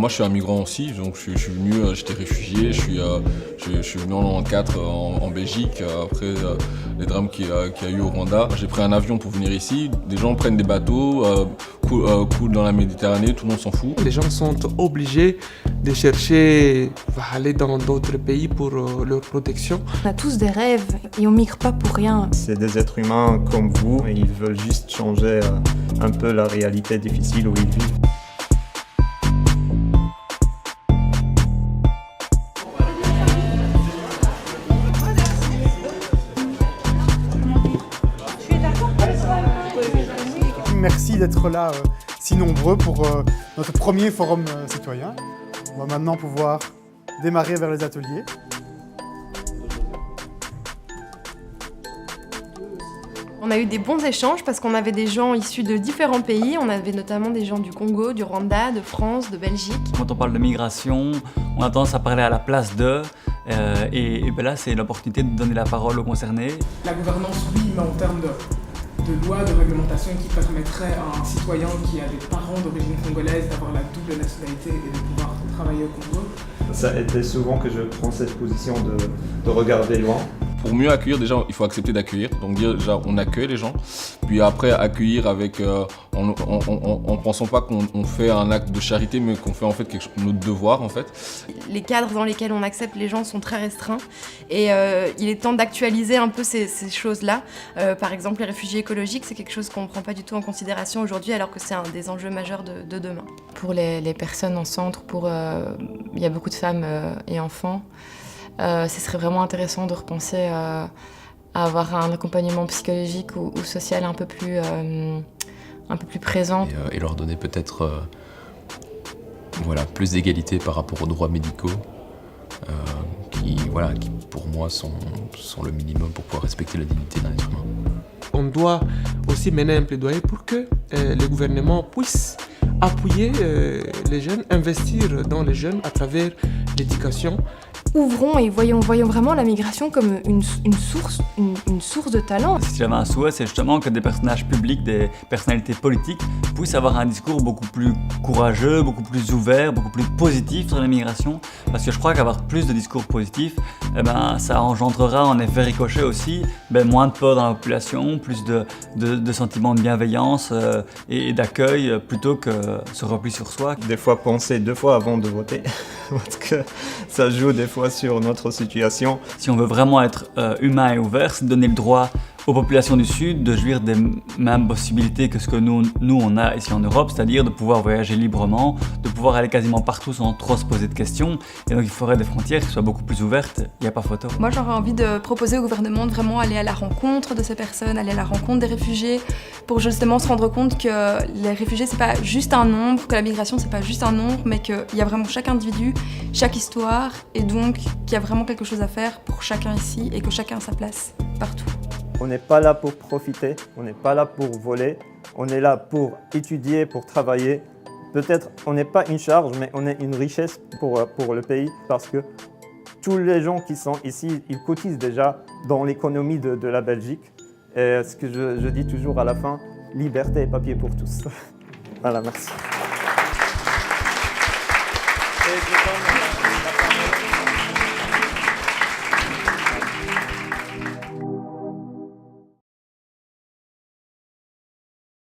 Moi je suis un migrant aussi, donc je suis venu, j'étais réfugié, je suis venu en 94 en Belgique, après les drames qu'il y a eu au Rwanda. J'ai pris un avion pour venir ici, des gens prennent des bateaux, coulent dans la Méditerranée, tout le monde s'en fout. Les gens sont obligés de chercher à aller dans d'autres pays pour leur protection. On a tous des rêves et on migre pas pour rien. C'est des êtres humains comme vous et ils veulent juste changer un peu la réalité difficile où ils vivent. Merci d'être là si nombreux pour notre premier forum citoyen. On va maintenant pouvoir démarrer vers les ateliers. On a eu des bons échanges parce qu'on avait des gens issus de différents pays. On avait notamment des gens du Congo, du Rwanda, de France, de Belgique. Quand on parle de migration, on a tendance à parler à la place d'eux. Et ben là, c'est l'opportunité de donner la parole aux concernés. La gouvernance, oui, mais en termes de loi, de réglementation qui permettrait à un citoyen qui a des parents d'origine congolaise d'avoir la double nationalité et de pouvoir travailler au Congo. Ça a été souvent que je prends cette position de regarder loin. Pour mieux accueillir, déjà, il faut accepter d'accueillir. Donc dire déjà, on accueille les gens. Puis après, accueillir avec, en pensant pas qu'on fait un acte de charité, mais qu'on fait en fait notre devoir en fait. Les cadres dans lesquels on accepte les gens sont très restreints et il est temps d'actualiser un peu ces choses-là. Par exemple, les réfugiés écologiques, c'est quelque chose qu'on ne prend pas du tout en considération aujourd'hui, alors que c'est un des enjeux majeurs de demain. Pour les personnes en centre, il y a beaucoup de femmes et enfants. Ce serait vraiment intéressant de repenser à avoir un accompagnement psychologique ou social un peu plus présent. Et leur donner peut-être plus d'égalité par rapport aux droits médicaux qui pour moi sont le minimum pour pouvoir respecter la dignité d'un être humain. On doit aussi mener un plaidoyer pour que le gouvernement puisse appuyer les jeunes, investir dans les jeunes à travers l'éducation. Ouvrons et voyons vraiment la migration comme une source de talent. Si j'avais un souhait, c'est justement que des personnages publics, des personnalités politiques puissent avoir un discours beaucoup plus courageux, beaucoup plus ouvert, beaucoup plus positif sur l'immigration. Parce que je crois qu'avoir plus de discours positifs, ça engendrera en effet ricochet aussi moins de peur dans la population, plus de sentiments de bienveillance et d'accueil plutôt que ce repli sur soi. Des fois penser 2 fois avant de voter, parce que ça joue des fois sur notre situation. Si on veut vraiment être humain et ouvert, c'est de donner le droit aux populations du Sud de jouir des mêmes possibilités que ce que nous on a ici en Europe, c'est-à-dire de pouvoir voyager librement, de pouvoir aller quasiment partout sans trop se poser de questions. Et donc il faudrait des frontières qui soient beaucoup plus ouvertes, il n'y a pas photo. Moi j'aurais envie de proposer au gouvernement de vraiment aller à la rencontre de ces personnes, aller à la rencontre des réfugiés, pour justement se rendre compte que les réfugiés c'est pas juste un nombre, que la migration c'est pas juste un nombre, mais qu'il y a vraiment chaque individu, chaque histoire, et donc qu'il y a vraiment quelque chose à faire pour chacun ici et que chacun a sa place partout. On n'est pas là pour profiter, on n'est pas là pour voler, on est là pour étudier, pour travailler. Peut-être on n'est pas une charge, mais on est une richesse pour le pays parce que tous les gens qui sont ici, ils cotisent déjà dans l'économie de la Belgique. Et ce que je dis toujours à la fin, liberté et papier pour tous. Voilà, merci.